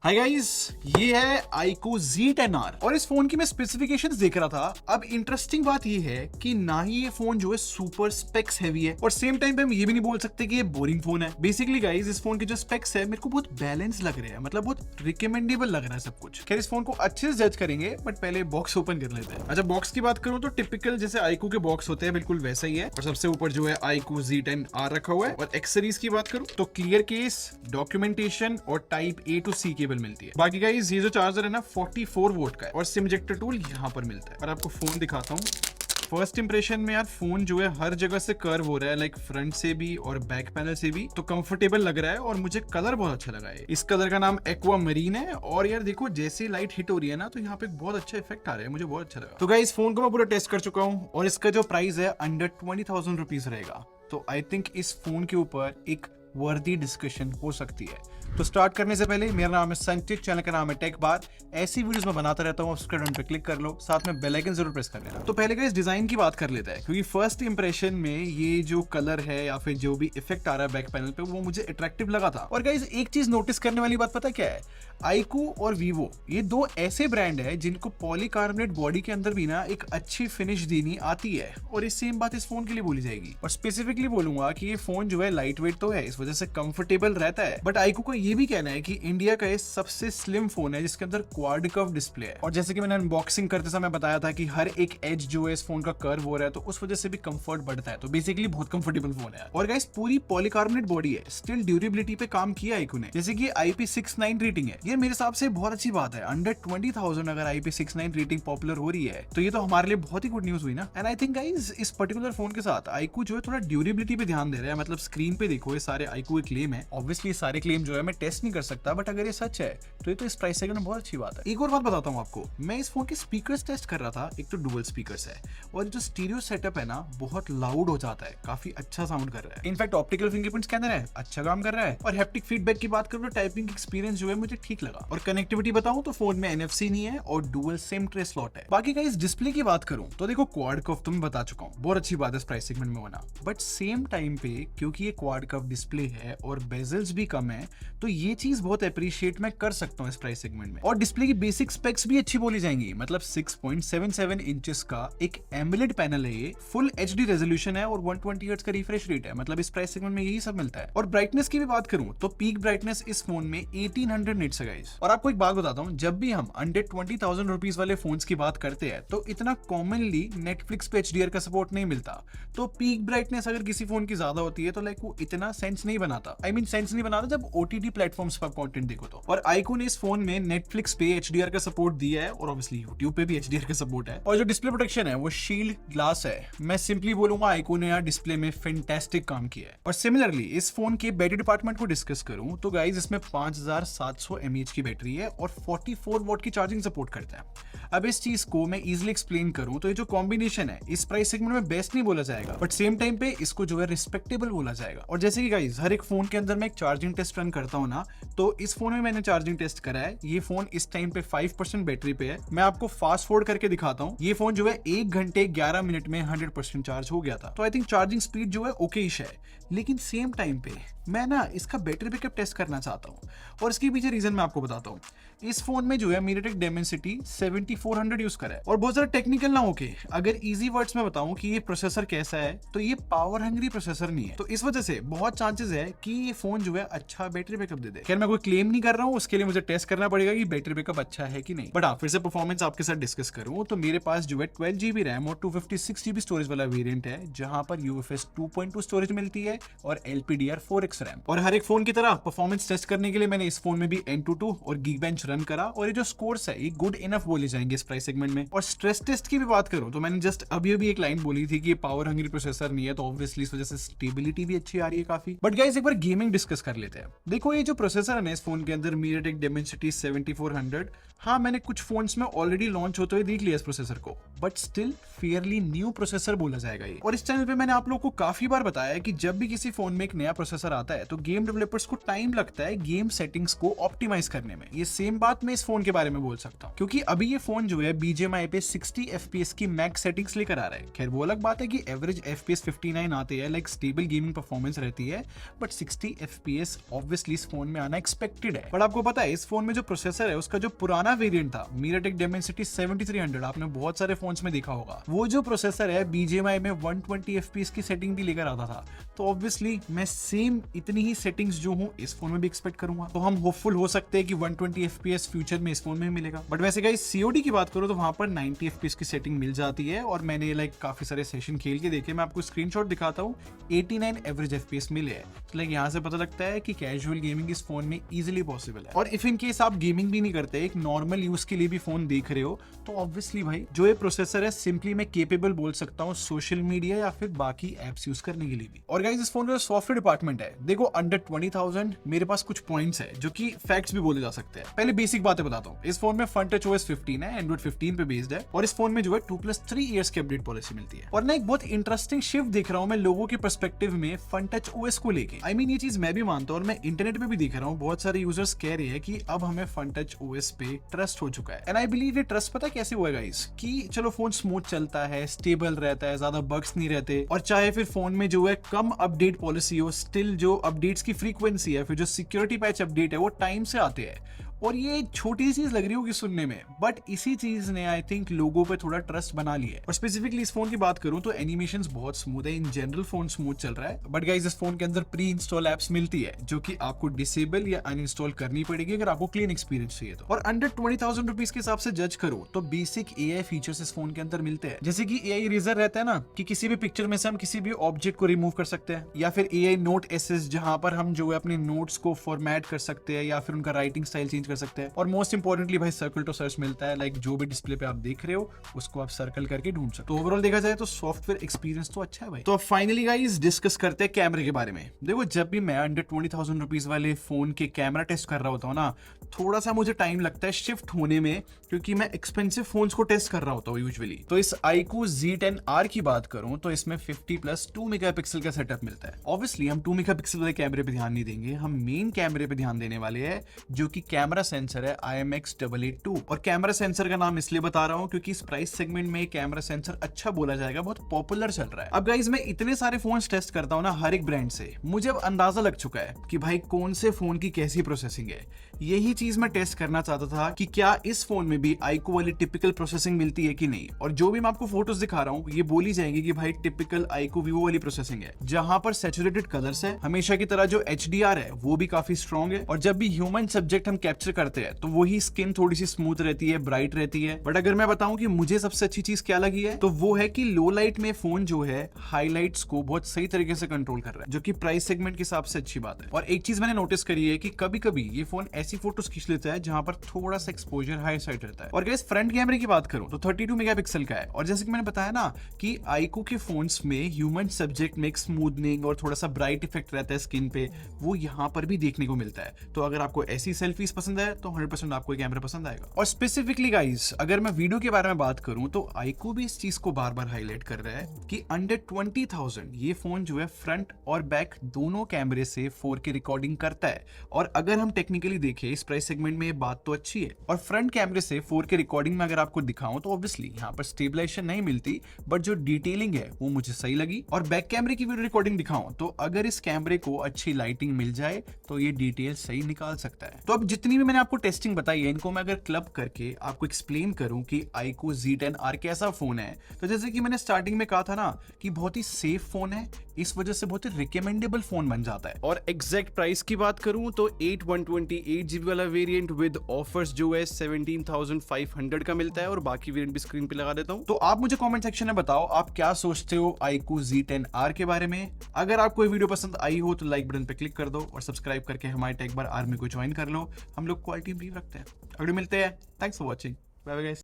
Hi guys, ये है iQOO Z10R और इस फोन की मैं स्पेसिफिकेशंस देख रहा था। अब इंटरेस्टिंग बात ये है कि ना ही ये फोन जो है सुपर स्पेक्स हैवी है और सेम टाइम पे हम ये भी नहीं बोल सकते कि ये बोरिंग फोन है। बेसिकली गाइस, इस फोन के जो स्पेक्स है मेरे को बहुत बैलेंस लग रहे हैं, मतलब बहुत रिकमेंडेबल लग रहा है सब कुछ। खैर, इस फोन को अच्छे से जज करेंगे, बट पहले बॉक्स ओपन कर लेते हैं। अच्छा, बॉक्स की बात करूं तो टिपिकल जैसे iQOO के बॉक्स होते हैं बिल्कुल वैसा ही है और सबसे ऊपर जो है iQOO Z10R रखा हुआ है। और एक्सेसरीज की बात करूं तो क्लियर केस, डॉक्यूमेंटेशन और type A to C cable मिलती है। बाकी गाइस, ये जो चार्जर है ना 44 वोल्ट का है और सिम इजेक्टर टूल यहाँ पर मिलता है। और आपको फोन दिखाता हूँ। फर्स्ट इंप्रेशन में यार फोन जो है हर जगह से कर्व हो रहा है, लाइक फ्रंट से भी और बैक पैनल से भी, तो कंफर्टेबल लग रहा है और मुझे कलर बहुत अच्छा लगा है। इस कलर का नाम एक्वा मरीन है और यार देखो, जैसे लाइट हिट हो रही है ना तो यहाँ पे बहुत अच्छा इफेक्ट आ रहा है, मुझे बहुत अच्छा लगा। तो गाइस, फोन को मैं पूरा टेस्ट कर चुका हूँ और इसका जो प्राइस है अंडर 20,000 रुपीज रहेगा। तो आई थिंक इस फोन के ऊपर एक वर्दी डिस्कशन हो सकती है। तो स्टार्ट करने से पहले, मेरा नाम है संचित, चैनल का नाम है टेक बार। ऐसी वीडियोस मैं बनाता रहता हूँ, सब्सक्राइब बटन पे क्लिक कर लो, साथ में बेल आइकन जरूर प्रेस कर लेना। तो पहले इस डिजाइन की बात कर लेता है, क्योंकि फर्स्ट इंप्रेशन में ये जो कलर है या फिर जो भी इफेक्ट आ रहा है बैक पैनल पे, वो मुझे अट्रैक्टिव लगा था। और गाइस, एक चीज नोटिस करने वाली बात पता क्या है, iQOO और Vivo ये दो ऐसे ब्रांड है जिनको पॉलीकार्बोनेट बॉडी के अंदर भी ना एक अच्छी फिनिश देनी आती है, और इस सेम बात इस फोन के लिए बोली जाएगी। और स्पेसिफिकली बोलूंगा कि ये फोन जो है लाइट वेट तो है, इस वजह से कंफर्टेबल रहता है, बट iQOO का ये भी कहना है कि इंडिया का ये सबसे स्लिम फोन है जिसके अंदर क्वाड कर्व डिस्प्ले है। और जैसे कि मैंने अनबॉक्सिंग करते समय बताया था कि हर एक एज जो है इस फोन का कर्व हो रहा है, तो उस वजह से भी कंफर्ट बढ़ता है। तो बेसिकली बहुत कंफर्टेबल फोन है। और गाइस, पूरी पॉलीकार्बोनेट बॉडी है, स्टिल ड्यूरेबिलिटी पे काम किया iQOO ने। जैसे कि IP69 रेटिंग है, ये मेरे हिसाब से बहुत अच्छी बात है। अंडर 20,000 अगर IP69 रेटिंग पॉपुलर हो रही है तो ये तो हमारे लिए बहुत ही गुड न्यूज हुई ना। एंड आई थिंक गाइस, इस पर्टिकुलर फोन के साथ iQOO जो है थोड़ा ड्यूरेबिलिटी पे ध्यान दे रहा है। मतलब स्क्रीन पे देखो, ये सारे iQOO क्लेम है। ऑब्वियसली सारे क्लेम जो है मैं टेस्ट नहीं कर सकता, बट अगर ये सच है तो ये तो इस प्राइस सेगमेंट में बहुत अच्छी बात है। एक और बात बताता हूँ आपको, मैं इस फोन के स्पीकर्स टेस्ट कर रहा था। एक तो डुअल स्पीकर्स है और जो स्टीरियो सेटअप है ना बहुत लाउड हो जाता है, काफी अच्छा साउंड कर रहा है। इनफैक्ट ऑप्टिकल फिंगरप्रिंट स्कैनर है, अच्छा काम कर रहा है। और हैप्टिक फीडबैक की बात करूँ तो टाइपिंग एक्सपीरियंस जो है मुझे ठीक लगा। और कनेक्टिविटी बताऊं तो फोन में NFC नहीं है और डुअल सिम ट्रे स्लॉट है। बाकी का इस डिस्प्ले की बात करूं तो देखो, क्वाड कर्व तो मैं बता चुका हूं, बहुत अच्छी बात है इस प्राइस सेगमेंट में होना। बट सेम टाइम पे क्योंकि ये क्वाड कर्व डिस्प्ले है और बेजल्स भी कम है, तो ये चीज बहुत अप्रिशिएट मैं कर सकता हूं इस प्राइस सेगमेंट में। और डिस्प्ले की बेसिक स्पेक्स भी अच्छी बोली जाएंगी। मतलब 6.77 इंचेस का एक एमोलेड पैनल है, ये फुल HD रेजोल्यूशन है और 120 हर्ट्ज का रिफ्रेश रेट है। मतलब इस प्राइस सेगमेंट में यही सब मिलता है। और ब्राइटनेस की भी बात करूं तो पीक ब्राइटनेस इस फोन में 1800 निट्स है गाइस। और आपको एक बात बताता हूं, जब भी हम अंडर 20,000 रुपीज वाले फोन्स की बात करते हैं तो इतना कॉमनली नेटफ्लिक्स पे HDR का सपोर्ट नहीं मिलता। तो पीक ब्राइटनेस अगर किसी फोन की ज्यादा होती है तो लाइक वो इतना सेंस नहीं बनाता। सेंस नहीं बनाता जब OTT प्लेटफॉर्म्स पर कंटेंट देखो तो। और iQOO ने इस फोन में नेटफ्लिक्स पे HDR का सपोर्ट दिया है और ऑब्वियसली YouTube पे भी HDR का सपोर्ट है। और जो डिस्प्ले प्रोटेक्शन है वो शील्ड ग्लास है। मैं सिंपली बोलूंगा iQOO ने यार डिस्प्ले में फैंटास्टिक काम किया है। और सिमिलरली इस फोन के बैटरी डिपार्टमेंट को डिस्कस करूं तो गाइस, इसमें 5700 mAh की बैटरी है और 44 वॉट की चार्जिंग सपोर्ट करता है। अब इस चीज को मैं इजीली एक्सप्लेन करूं तो ये जो कॉम्बिनेशन है इस प्राइस सेगमेंट में बेस्ट नहीं बोला जाएगा, बट सेम टाइम पे इसको जो है रिस्पेक्टेबल बोला जाएगा। और जैसे कि गाइस, हर एक फोन के अंदर मैं एक चार्जिंग टेस्ट रन करता हूं ना, तो इस फोन में मैंने चार्जिंग टेस्ट करा है। ये फोन इस टाइम पे 5% बैटरी पे है। मैं आपको फास्ट फॉरवर्ड करके दिखाता हूँ। ये फोन जो है 1 घंटे 11 मिनट में 100% चार्ज हो गया था। तो आई थिंक चार्जिंग स्पीड जो है ओकेश है। लेकिन सेम टाइम पे मैं ना इसका बैटरी बैकअप टेस्ट करना चाहता हूँ और इसके पीछे रीजन मैं आपको बताता हूँ। इस फोन में जो है MediaTek Dimensity 7400 यूज करा है। और बहुत ज्यादा टेक्निकल ना होके अगर इजी वर्ड्स में बताऊं कि ये प्रोसेसर कैसा है, तो ये पावर हंग्री प्रोसेसर नहीं है। तो इस वजह से बहुत चांसेस है कि ये फोन जो है अच्छा बैटरी बैकअप दे दे। खैर, मैं कोई क्लेम नहीं कर रहा हूँ, उसके लिए मुझे टेस्ट करना पड़ेगा कि बैटरी बैकअप अच्छा है कि नहीं। बट आप फिर से परफॉर्मेंस आपके साथ डिस्कस करूं तो मेरे पास जो है 12GB रैम और 256GB स्टोरेज वाला वेरिएंट है, जहां पर UFS 2.2 स्टोरेज मिलती है और LPDR4X रैम। और हर एक फोन की तरह परफॉर्मेंस टेस्ट करने के लिए मैंने इस फोन में भी Antutu और Geekbench रन करा और ये जो स्कोर्स है ये गुड इनफ बोले जाएंगे इस प्राइस सेगमेंट में। और स्ट्रेस टेस्ट की भी बात करूं तो मैंने जस्ट अभी एक लाइन बोली थी कि ये पावर हंग्री प्रोसेसर नहीं है, तो ऑब्वियसली इस वजह से स्टेबिलिटी भी अच्छी आ रही है काफी। बट गाइस, एक बार गेमिंग डिस्कस कर लेते हैं। देखो, ये जो प्रोसेसर है ना इस फोन के अंदर MediaTek Dimensity 7400, हाँ, मैंने कुछ फोन्स में ऑलरेडी लॉन्च होते हुए देख लिया इस प्रोसेसर को, but still fairly new processor बोला जाएगा ये। और इस चैनल पे मैंने आप लोगों को काफी बार बताया है कि जब भी किसी फोन में एक नया प्रोसेसर आता है तो गेम डेवलपर्स को टाइम लगता है गेम सेटिंग्स को ऑप्टिमाइज करने में। ये सेम बात मैं इस फोन के बारे में बोल सकता हूँ, क्योंकि अभी ये फोन जो है BGMI पे 60 FPS की मैक्स सेटिंग्स लेकर आ रहा है। खैर वो अलग बात है कि एवरेज FPS 59 आते हैं, लाइक स्टेबल गेमिंग परफॉर्मेंस रहती है, बट 60 FPS ऑब्वियसली इस फोन में आना एक्सपेक्टेड है। बट आपको पता है इस फोन में जो प्रोसेसर है उसका जो पुराना वेरिएंट था MediaTek Dimensity 7300, आपने बहुत सारे फोन्स में देखा होगा, वो जो प्रोसेसर है BGMI में 120 FPS की सेटिंग भी लेकर आता था। तो ऑब्वियसली मैं सेम इतनी ही सेटिंग्स जो हूँ इस फोन में भी एक्सपेक्ट करूंगा। तो हम होपफुल हो सकते हैं कि 120 FPS फ्यूचर में इस फोन में मिलेगा। बट वैसे गाइस COD की बात करो तो वहां पर 90 FPS की सेटिंग मिल जाती है, और मैंने लाइक काफी सारे सेशन खेल के देखे, मैं आपको स्क्रीनशॉट दिखाता हूँ, 89 एवरेज FPS मिले है। तो लाइक यहाँ से पता लगता है कि कैजुअल गेमिंग इस फोन में इजिली पॉसिबल है। और इफ इन केस आप गेमिंग भी नहीं करते, एक नॉर्मल यूज के लिए भी फोन देख रहे हो, तो ऑब्वियसली भाई जो ये प्रोसेसर है सिंपली मैं केपेबल बोल सकता हूँ सोशल मीडिया या फिर बाकी एप्स यूज करने के लिए भी। और गाइस इस फोन का सॉफ्टवेयर डिपार्टमेंट है, देखो अंडर 20,000 मेरे पास कुछ पॉइंट्स है जो कि फैक्ट्स भी बोले जा सकते हैं। पहले बेसिक बातें बताता हूँ। इस फोन में FunTouch OS 15 है, एंड्रॉइड 15 पे बेस्ड है, और इस फोन में जो है 2+3 इयर्स की अपडेट पॉलिसी मिलती है। और ना एक बहुत इंटरेस्टिंग शिफ्ट देख रहा हूँ मैं लोगों के पर्सपेक्टिव में FunTouch OS को लेके। आई मीन ये चीज मैं भी मानता हूँ और मैं इंटरनेट पे भी देख रहा हूँ, बहुत सारे यूजर्स कह रहे हैं कि अब हमें FunTouch OS पे ट्रस्ट हो चुका है। एंड आई बिलीव ये ट्रस्ट पता कैसे हुआ गाइस, कि चलो फोन स्मूथ चलता है, स्टेबल रहता है, ज्यादा बग्स नहीं रहते, और चाहे फिर फोन में जो है कम अपडेट पॉलिसी हो, स्टिल जो अपडेट्स की फ्रीक्वेंसी है, फिर जो सिक्योरिटी पैच अपडेट है वो टाइम से आते हैं। और ये छोटी सी चीज लग रही होगी सुनने में, बट इसी चीज ने आई थिंक लोगों पे थोड़ा ट्रस्ट बना लिया है। और स्पेसिफिकली इस फोन की बात करूं तो एनिमेशंस बहुत स्मूथ है, इन जनरल फोन स्मूथ चल रहा है। बट गाइस इस फोन के अंदर प्री इंस्टॉल एप्स मिलती है जो कि आपको डिसेबल या अनइंस्टॉल करनी पड़ेगी अगर आपको क्लीन एक्सपीरियंस चाहिए तो। और अंडर 20,000 रुपीज के हिसाब से जज करो तो बेसिक AI फीचर्स इस फोन के अंदर मिलते हैं, जैसे कि AI इरेजर रहता है ना, कि किसी भी पिक्चर में से हम किसी भी ऑब्जेक्ट को रिमूव कर सकते हैं, या फिर AI नोट एसेस जहां पर हम जो है अपने नोट्स को फॉर्मेट कर सकते हैं या फिर उनका राइटिंग स्टाइल चेंज कर सकते हैं। और मोस्ट इंपॉर्टेंटली भाई सर्कल टू सर्च मिलता है, लाइक जो भी डिस्प्ले पे आप देख रहे हो उसको आप सर्कल करके ढूंढ सकते हो। तो ओवरऑल देखा जाए तो सॉफ्टवेयर एक्सपीरियंस तो अच्छा है भाई। तो अब फाइनली गाइस डिस्कस करते हैं कैमरे के बारे में। देखो जब भी मैं अंडर 20,000 रुपीज वाले फोन के कैमरा टेस्ट कर रहा होता हूँ ना, थोड़ा सा मुझे टाइम लगता है शिफ्ट होने में, क्योंकि मैं एक्सपेंसिव फोन्स को टेस्ट कर रहा होता हूँ यूजुअली। तो इस iQOO Z10R की बात करूं तो इसमें 50+2 मेगापिक्सल का सेटअप मिलता है। ऑब्वियसली हम 2 मेगापिक्सल वाले कैमरे पे ध्यान नहीं देंगे, हम मेन कैमरे पे ध्यान देने वाले हैं जो कि कैमरा सेंसर है IMX882। और कैमरा सेंसर का नाम इसलिए बता रहा हूँ क्योंकि इस प्राइस सेगमेंट में कैमरा सेंसर अच्छा बोला जाएगा, बहुत पॉपुलर चल रहा है। अब गाइस मैं इतने सारे फोन टेस्ट करता हूँ ना हर एक ब्रांड से, मुझे अब अंदाजा लग चुका है कि भाई कौन से फोन की कैसी प्रोसेसिंग है। यही चीज मैं टेस्ट करना चाहता था कि क्या इस फोन में भी iQOO वाली टिपिकल प्रोसेसिंग मिलती है कि नहीं। और जो भी मैं आपको फोटोज दिखा रहा हूँ ये बोली जाएंगी कि भाई टिपिकल iQOO Vivo वाली प्रोसेसिंग है, जहां पर सैचुरेटेड कलर्स है, हमेशा की तरह जो HDR है वो भी काफी स्ट्रॉन्ग है, और जब भी ह्यूमन सब्जेक्ट हम कैप्चर करते हैं तो वही स्किन थोड़ी सी स्मूथ रहती है, ब्राइट रहती है। बट अगर मैं बताऊं कि मुझे सबसे अच्छी चीज क्या लगी है, तो वो है कि लो लाइट में फोन जो है हाईलाइट्स को बहुत सही तरीके से कंट्रोल कर रहा है, जो कि प्राइस सेगमेंट के हिसाब से अच्छी बात है। और एक चीज मैंने नोटिस करी है कि कभी कभी ये फोन ऐसी फोटोज खींच लेता है जहां पर थोड़ा सा एक्सपोजर हाई साइड रहता है। और गाइस फ्रंट कैमरे की बात करूं तो 32 मेगापिक्सल का है, और जैसे कि मैंने बताया ना कि iQOO के फोन्स में ह्यूमन सब्जेक्ट में स्मूथनिंग और थोड़ा सा ब्राइट इफेक्ट रहता है स्किन पे, वो यहाँ पर भी देखने को मिलता है। तो अगर आपको ऐसी सेल्फीज पसंद है तो 100% आपको कैमरा पसंद आएगा। और स्पेसिफिकली गाइस अगर मैं वीडियो के बारे में बात करूं तो iQOO भी इस चीज को बार बार हाईलाइट कर रहा है कि अंडर 20,000 ये फोन जो है फ्रंट और बैक दोनों कैमरे से 4K रिकॉर्डिंग करता है। और अगर हम टेक्निकली देखें इस प्राइस सेगमेंट में ये बात तो अच्छी है। और फ्रंट कैमरे से 4K रिकॉर्डिंग में अगर आपको दिखाऊं तो ऑब्वियसली यहाँ पर स्टेबलाइजेशन नहीं मिलती, बट जो डिटेलिंग है वो मुझे सही लगी। और बैक कैमरे की वीडियो रिकॉर्डिंग दिखाऊं तो अगर इस कैमरे को अच्छी लाइटिंग मिल जाए तो ये डिटेल सही निकाल सकता है। तो अब जितनी भी मैंने आपको टेस्टिंग बताई है इनको मैं अगर क्लब करके आपको एक्सप्लेन करूं कि iQOO Z10R कैसा फोन है, तो जैसे कि मैंने स्टार्टिंग में कहा था ना कि बहुत ही सेफ फोन है, इस वजह से बहुत ही रिकमेंडेबल फोन बन जाता है। और एग्जैक्ट प्राइस की बात करूं तो 8/128GB वाला वेरिएंट विद ऑफर्स जो है 17,500 का मिलता है, और बाकी वेरिएंट भी स्क्रीन पे लगा देता हूं। तो आप मुझे कमेंट सेक्शन में बताओ आप क्या सोचते हो iQOO Z10R के बारे में। अगर आपको ये वीडियो पसंद आई हो तो लाइक बटन पे क्लिक कर दो और सब्सक्राइब करके हमारे टेक बार आर्मी को ज्वाइन कर लो। हम लोग क्वालिटी इंप्रूव रखते हैं। अगले मिलते हैं। Thanks for watching. Bye bye guys.